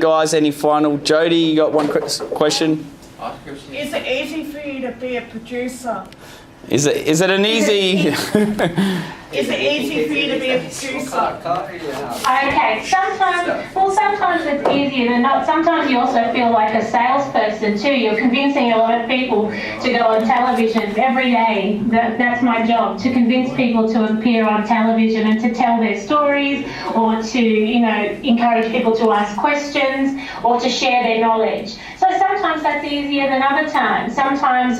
guys, any final? Jody, you got one question? Is it easy for you to be a producer? Is it an easy? Is it easy for you to be a producer? Okay, sometimes it's easier than not. Sometimes you also feel like a salesperson too. You're convincing a lot of people to go on television every day. That's my job, to convince people to appear on television and to tell their stories, or to, you know, encourage people to ask questions or to share their knowledge. So sometimes that's easier than other times. Sometimes,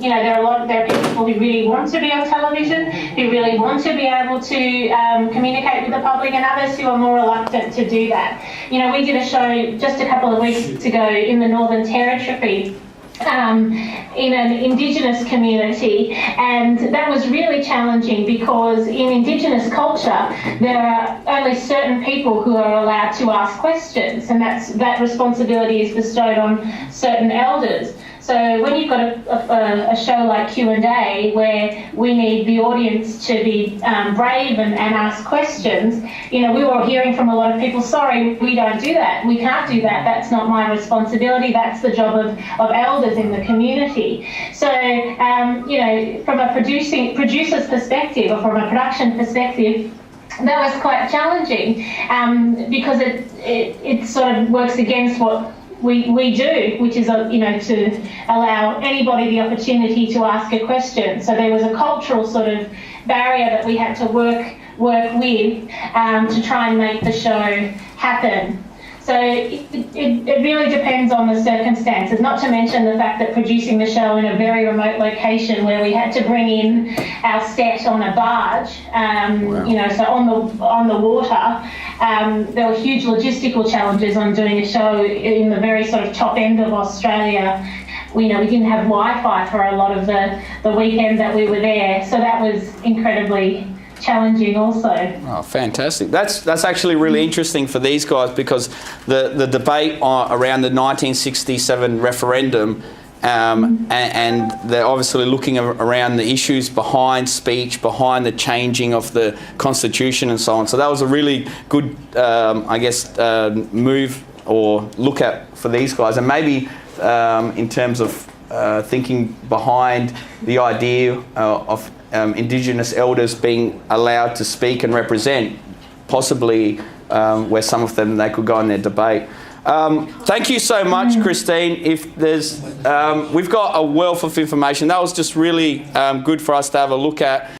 you know, there are people who really want to be on television, who really want to be able to communicate with the public, and others who are more reluctant to do that. You know, we did a show just a couple of weeks ago in the Northern Territory, in an Indigenous community, and that was really challenging because in Indigenous culture there are only certain people who are allowed to ask questions, and that responsibility is bestowed on certain elders. So when you've got a show like Q&A where we need the audience to be brave and ask questions, you know, we were hearing from a lot of people, sorry, we don't do that. We can't do that. That's not my responsibility. That's the job of elders in the community. So, you know, from a producer's perspective, or from a production perspective, that was quite challenging because it sort of works against what we do, which is, you know, to allow anybody the opportunity to ask a question. So there was a cultural sort of barrier that we had to work with to try and make the show happen. So it really depends on the circumstances, not to mention the fact that producing the show in a very remote location where we had to bring in our set on a barge, wow. You know, so on the water, there were huge logistical challenges on doing a show in the very sort of top end of Australia. We didn't have Wi-Fi for a lot of the weekend that we were there, so that was incredibly challenging also. Oh, fantastic. That's actually really interesting for these guys, because the debate around the 1967 referendum, and they're obviously looking around the issues behind speech, behind the changing of the constitution and so on. So that was a really good, I guess, move or look at for these guys. And maybe in terms of thinking behind the idea of Indigenous elders being allowed to speak and represent, possibly where some of them, they could go in their debate. Thank you so much, Christine. If there's, we've got a wealth of information. That was just really good for us to have a look at.